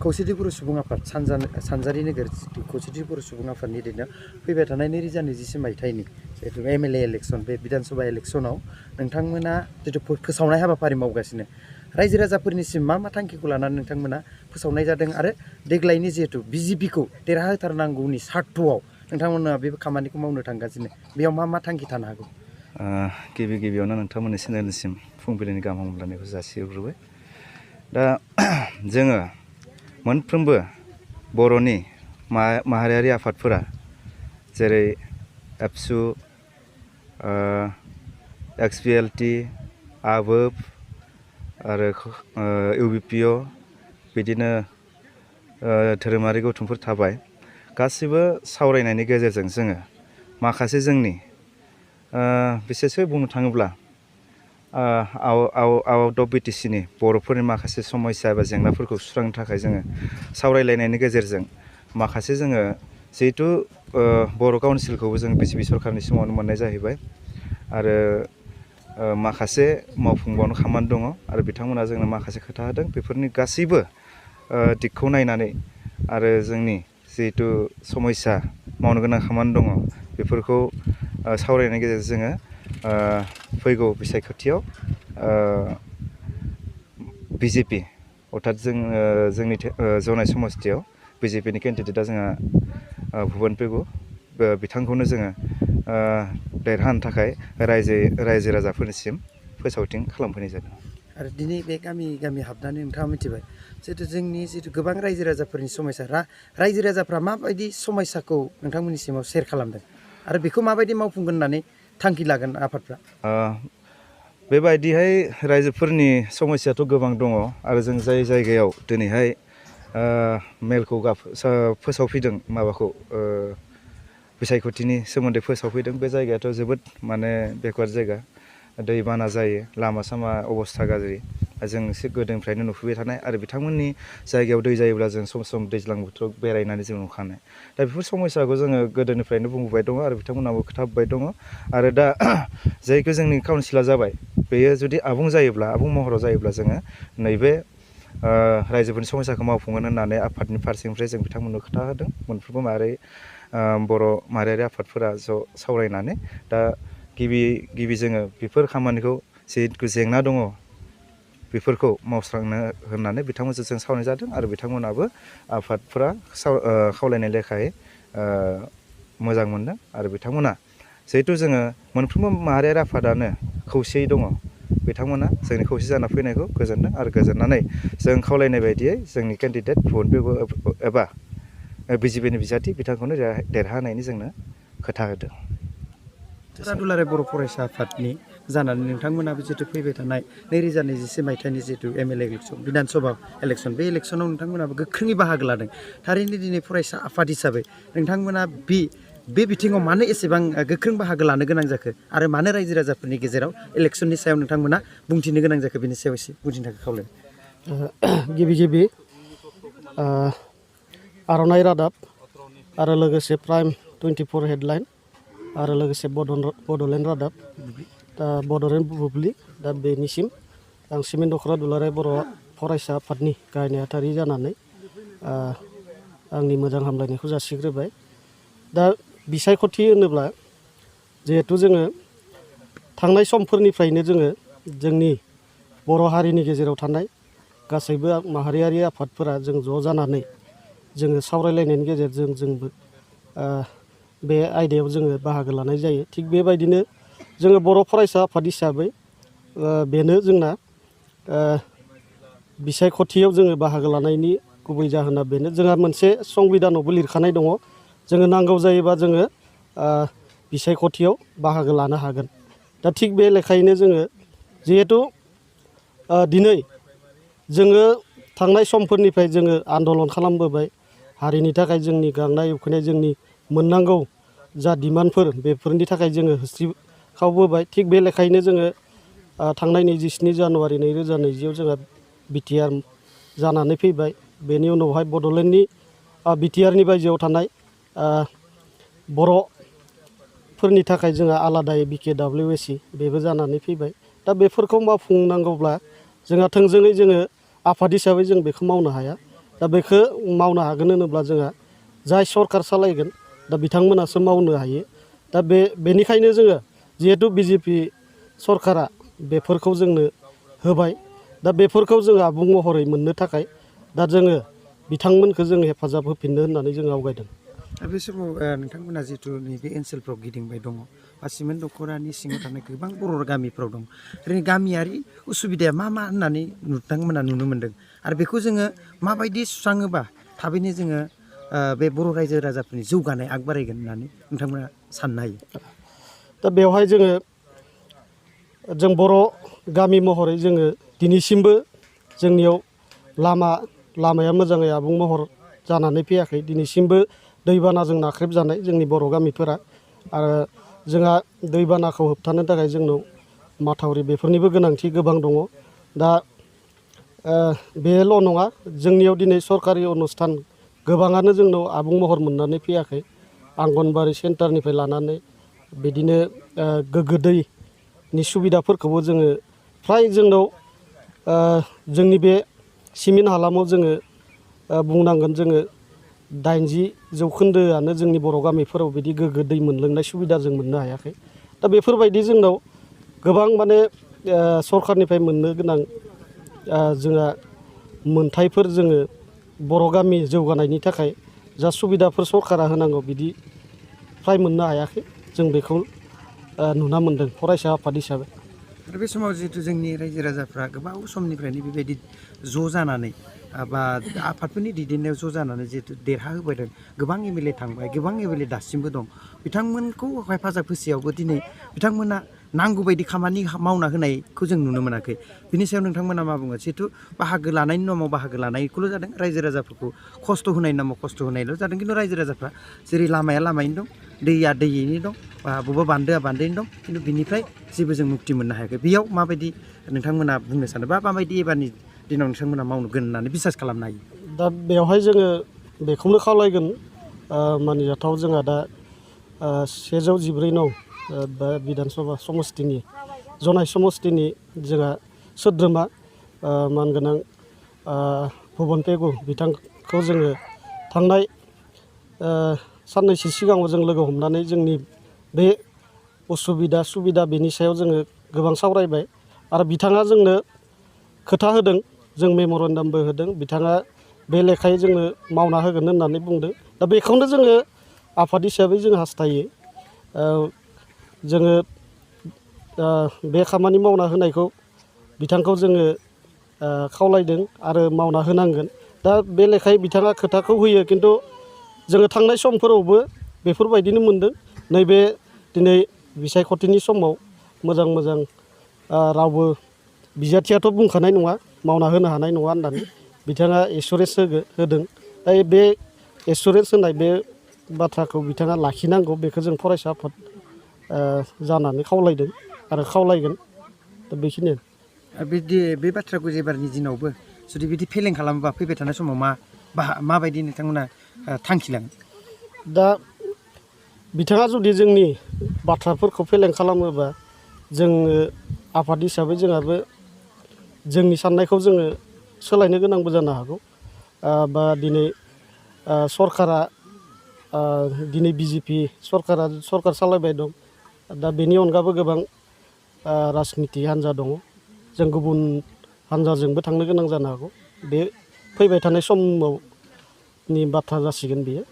खौसेथि बर' सुबुं आफाद सानजारि नोगोर खौसेथि बर' सुबुं आफादनि दैदेननायाव फैबाय थानाय 2024 मायथाइनि जिहेतु एमएलए इलेक्सन बे विधानसभा इलेक्सनाव नोंथांमोना जितु फोसावनाय हाबाफारि मावगासिनो रायजो राजाफोरनिसिम मा थांखिखौ लानानै नोंथांमोना फोसावनाय जादों आरो देग्लायनि जिहेतु बिजेपिखौ देरहाहोथारनांगौनि सार्थआव नोंथांमोना बे खामानिखौ मावनो थांगासिनो बेयाव मा थांखि थानो हागौ? गिबियावनो नोंथांमोननि चेनेलनिसिम फुंबिलिनि गाहाम हामलायनायखौ जासिहरग्रोबाय। दा जोङो मोनफ्रोमबो बर'नि माहारियारि आफादफोरा जेरै एबसु, XBLT, आबोब आरो UBPO बिदिनो धोरोमारि गौथुमफोर थाबाय। गासिबो सावरायनायनि गेजेरजों जोङो माखासे जोंनि बिसेसै बुंनो थाङोब्ला आउट अफ बिटिसिनि बर'फोरनि माखासे समस्या एबा जेंनाफोरखौ सुस्रांनो थाखाय जोङो सावरायलायनायनि गेजेरजों माखासे जोङो जिहेथु बर' काउन्सिलखौबो जों बिजेपि सरकारनि समावनो मोननाय जाहैबाय आरो माखासे मावफुंबावनो खामानि दङ आरो बिथांमोना जोंनो माखासे खोथा होदों बेफोरनि गासैबो दिगखौ नायनानै आरो जोंनि जिहेथु समस्या मावनो गोनां खामानि दङ बेफोरखौ सावरायनायनि गेजेरजों जोङो फैगौ बिसायख'थियाव बिजेपि अर्थात जोंनि जनाय समस्थियाव बिजेपिनि केन्डिडेटआ जोंहा भुबन पेगु बिथांखौनो जोङो देरहानो थाखाय रायजो राजाफोरनिसिम फोसावथिं खालामफैनाय जादों। आरो दिनै बे गामि हाबनानै नोंथाङा मिथिबाय जिहेतु जोंनि गोबां रायजो राजाफोरनि समस्या रायजो राजाफ्रा माबायदि समस्याखौ नोंथांमोननिसिमाव शेयार खालामदों आरो बेखौ माबायदि मावफुंगोन होननानै थांखि लागोन आफादफ्रा? बेबायदिहाय रायजोफोरनि समस्याथ' गोबां दङ आरो जों जाय जायगायाव दिनैहाय मेलखौ फोसावफैदों माबाखौ बिसायख'थिनि सोमोन्दै फोसावफैदों बे जायगायाथ' जोबोद माने बेकवार्ड जायगा, दैबाना जायो, लामा सामा अबस्था गाज्रि जों एसे गोदोनिफ्रायनो नुफैबाय थानाय आरो बिथांमोननि जायगायाव दै जायोब्ला जों सम दैज्लां बोथोराव बेरायनानै जों नुखानाय। दा बेफोर समस्याखौ जोङो गोदोनिफ्रायनो बुंबोबाय दङ आरो बिथांमोनाबो खोथा होबाय दङ आरो दा जायखौ जोंनि काउन्सिला जाबाय बेयो जुदि आबुं जायोब्ला आबुं महराव जायोब्ला जोङो नैबे रायजोफोरनि समस्याखौ मावफुंगोन होननानै आफादनि फारसेनिफ्राय जों बिथांमोननो खोथा होदों। मोनफ्रोमबो बर' माहारियारि आफादफोरा ज' सावरायनानै दा गिबि जोङो बेफोर खामानिखौ जिहेतु जेंना दङ बेफोरखौ मावस्रांनो होननानै बिथांमोनजों जों सावरायनाय जादों आरो बिथांमोनाबो आफादफोरा खावलायनाय लेखायै मोजां मोनदों आरो बिथांमोना जिहेतु जोङो मोनफ्रोमबो माहारियारि आफादानो खौसेयै दङ बिथांमोना जोंनि खौसे जाना फैनायखौ गोजोनदों आरो गोजोननानै जों खावलायनाय बायदियै जोंनि केन्डिडेट भुबन पेगु एबा बिजेपिनि बिजाथि बिथांखौनो देरहानायनि जोंनो खोथा होदों। दुलाराय बर' फरायसा आफादनि जानानै नोंथांमोनाबो जिहेतु फैबाय थानाय 2024 मायथाइनि जिहेतु एमएलए इलेक्सन विधानसभा इलेक्सन बे इलेक्सनाव नोंथांमोनाबो गोख्रोङै बाहागो लादों। थारैनो दिनै फरायसा आफाद हिसाबै नोंथांमोना बे बिथिङाव मानो एसेबां गोख्रों बाहागो लानो गोनां जाखो आरो मानो रायजो राजाफोरनि गेजेराव इलेक्सननि सायाव नोंथांमोना बुंथिनो गोनां जाखो बेनि सायाव एसे बुंथिनो थाखाय खावलायबाय। गिबि आर'नाइ रादाब आरो लोगोसे प्राइम 24 हेडलाइन आरो लोगोसे बड'लेण्ड रादाब दा बड'लेण्ड बुब्लि दा बेनिसिम आं सिमेन्ट दख'रा दुलाराय बर' फरायसा आफादनि गाहाय नेहाथारि जानानै आंनि मोजां हामलायनायखौ जासिग्रोबाय। दा बिसायख'थि होनोब्ला जिहेथु जोङो थांनाय समफोरनिफ्रायनो जोंनि बर' हारिनि गेजेराव थानाय गासैबो माहारियारि आफादफोरा जों ज' जानानै जोङो सावरायलायनायनि गेजेरजों जोंबो बे आयदायाव जोङो बाहागो लानाय जायो। थिग बेबायदिनो जोङो बर' फरायसा आफाद हिसाबै बेनो जोंना बिसायख'थियाव जोङो बाहागो लानायनि गुबै जाहोना बेनो जोंहा मोनसे संबिधानावबो लिरखानाय दङ जोङो नांगौ जायोबा जोङो बिसायख'थियाव बाहागो लानो हागोन। दा थिग बे लेखायैनो जोङो जिहेथु दिनै जोङो थांनाय समफोरनिफ्राय जोङो आन्दालन खालामबोबाय हारिनि थाखाय जोंनि गांनाय उखैनाय जोंनि मोननांगौ जा डिमान्डफोर बेफोरनि थाखाय जोङो होस्रिखावबोबाय। थिग बे लेखायैनो जोङो थांनाय 27 जानुवारि 2020 जोंहा बिटिआर जानानै फैबाय। बेनि उनावहाय बड'लेण्डनि बिटिआरनि बायजोआव थानाय बर'फोरनि थाखाय जोंहा आलादायै BKWSC बेबो जानानै फैबाय। दा बेफोरखौ मावफुंनांगौब्ला जोंहा थोंजोङै जोङो आफाद हिसाबै जों बेखौ मावनो हाया दा बेखौ मावनो हागोन होनोब्ला जोंहा जाय सरकार सालायगोन दा बिथांमोनासो मावनो हायो दा बेनिखायनो जोङो जिहेतु बिजेपि सरकारा बेफोरखौ जोंनो होबाय दा बेफोरखौ जों आबुं महरै मोननो थाखाय दा जोङो बिथांमोनखौ जों हेफाजाब होफिननो होननानै जों आवगायदों। दा बे समाव नोंथांमोना जिहेतु नैबे ओनसोलफ्राव गिदिंबाय दङ बा सिमेन्ट दख'रानि सिङाव थानाय गोबां बर' गामिफ्राव दं ओरैनो गामियारि उसुबिदाया मा होननानै नोंथांमोना नुनो मोन्दों आरो बेखौ जोङो माबायदि सुस्राङोबा थाबैनो जोङो बे बर' रायजो राजाफोरनि जौगानाय आग बारायगोन होननानै नोंथांमोना साननो हायो। दा बेवहाय जों बर' गामि महरै जोङो दिनैसिमबो जोंनियाव लामाया मोजाङै आबुं महर जानानै फैयाखै दिनैसिमबो दैबानाजों नाख्रेबजानाय जोंनि बर' गामिफोरा आरो जोंहा दैबानाखौ होबथानो थाखाय जोंनाव माथावरि बेफोरनिबो गोनांथि गोबां दङ दा बेल' नङा जोंनियाव दिनै सरकारि अनुस्थान गोबाङानो जोंनाव आबुं महर मोननानै फैयाखै आंगनबारि सेन्टारनिफ्राय लानानै बिदिनो गोग्गो दैनि सुबिदाफोरखौबो जोङो फ्राय जोंनाव जोंनि बे सिमेन्ट हालामाव जोङो बुंनांगोन जोङो 80% जोंनि बर' गामिफोराव बिदि गोग्गो दै मोनलोंनाय सुबिदा जों मोननो हायाखै दा बेफोरबायदि जोंनाव गोबां माने सरखारनिफ्राय मोननो गोनां जोंहा मोनथायफोर जोङो बर' गामि जौगानायनि थाखाय जा सुबिदाफोर सरकारा होनांगौ बिदि फ्राय मोननो हायाखै जों बेखौ नुना मोन्दों फरायसा आफाद हिसाबै। आरो बे समाव जिहेतु जोंनि रायजो राजाफ्रा गोबाव समनिफ्रायनो बेबायदि ज' जानानै बा आफादफोरनि दैदेननायाव ज' जानानै जिहेतु देरहाहोबाय गोबां एमएलए थांबाय गोबां एमएलए दासिमबो दं बिथांमोनखौ हेफाजाब होसेयावबो दिनै बिथांमोना नांगौ बायदि खामानि मावना होनायखौ जों नुनो मोनाखै बिनि सायाव नोंथांमोना मा बुङो जिहेतु बाहागो लानायनि नामाव बाहागो लानायखौल' जादों रायजो राजाफोरखौ खस्थ' होनायनि नामाव खस्थ' होनायल' जादों खिन्थु रायजो राजाफ्रा जेरै लामाया लामायैनो दं दैया दैयैनो दं बा बबेबा बान्दोआ बान्दोयैनो दं खिन्थु बिनिफ्राय जेबो जों मुक्ति मोननो हायाखै बेयाव माबायदि नोंथांमोना बुंनो सानो बा माबायदि एबारनि दिनाव नोंथांमोना मावगोन होननानै बिसास खालामनो हायो। दा बेवहाय जोङो बेखौनो खावलायगोन मानिजाथाव जोंहा दा 114 नं बा बिधान सभा समस्तिनि जनाय समस्तिनि जोंहा सोद्रोमा मानगोनां भुबन पेगु बिथांखौ जोङो थांनाय साननैसो सिगाङाव जों लोगो हमनानै जोंनि बे उसुबिदा सुबिदा बेनि सायाव जोङो गोबां सावरायबाय आरो बिथाङा जोंनो खोथा होदों जों मेम'रेन्डामबो होदों बिथाङा बे लेखायै जोंनो मावना होगोन होननानै बुंदों दा बेखौनो जोङो आफाद हिसाबै जों हास्थायो जोङो बे खामानि मावना होनायखौ बिथांखौ जोङो खावलायदों आरो मावना होनांगोन दा बे लेखायै बिथाङा खोथाखौ होयो खिन्थु जोङो थांनाय समफोरावबो बेफोरबायदिनो मोनदों नैबे दिनै बिसायख'थिनि समाव मोजां रावबो बिजाथियाथ' बुंखानाय नङा मावना होनो हानाय नङा होननानै बिथाङा एसुरेन्स होदों दा बे एसुरेन्स होनाय बे बाथ्राखौ बिथाङा लाखिनांगौ बेखौ जों फरायसा आफाद जानानै खावलायदों आरो खावलायगोन दा बेखिनियानो। बिदि बे बाथ्राखौ एबारनि दिनावबो जुदि बिदि फेलें खालामोबा फैबाय थानाय समाव माबायदि नोंथांमोना थांखि लागोन? दा बिथाङा जुदि जोंनि बाथ्राफोरखौ फेलें खालामोबा जोङो आफाद हिसाबै जोंहाबो जोंनि साननायखौ जोङो सोलायनो गोनांबो जानो हागौ बा दिनै सरकारा दिनै बिजेपि सरकार सालायबाय दं दा बेनि अनगाबो गोबां राजनिति हान्जा दङ जों गुबुन हान्जाजोंबो थांनो गोनां जानो हागौ बे फैबाय थानाय समावनि बाथ्रा जासिगोन बेयो।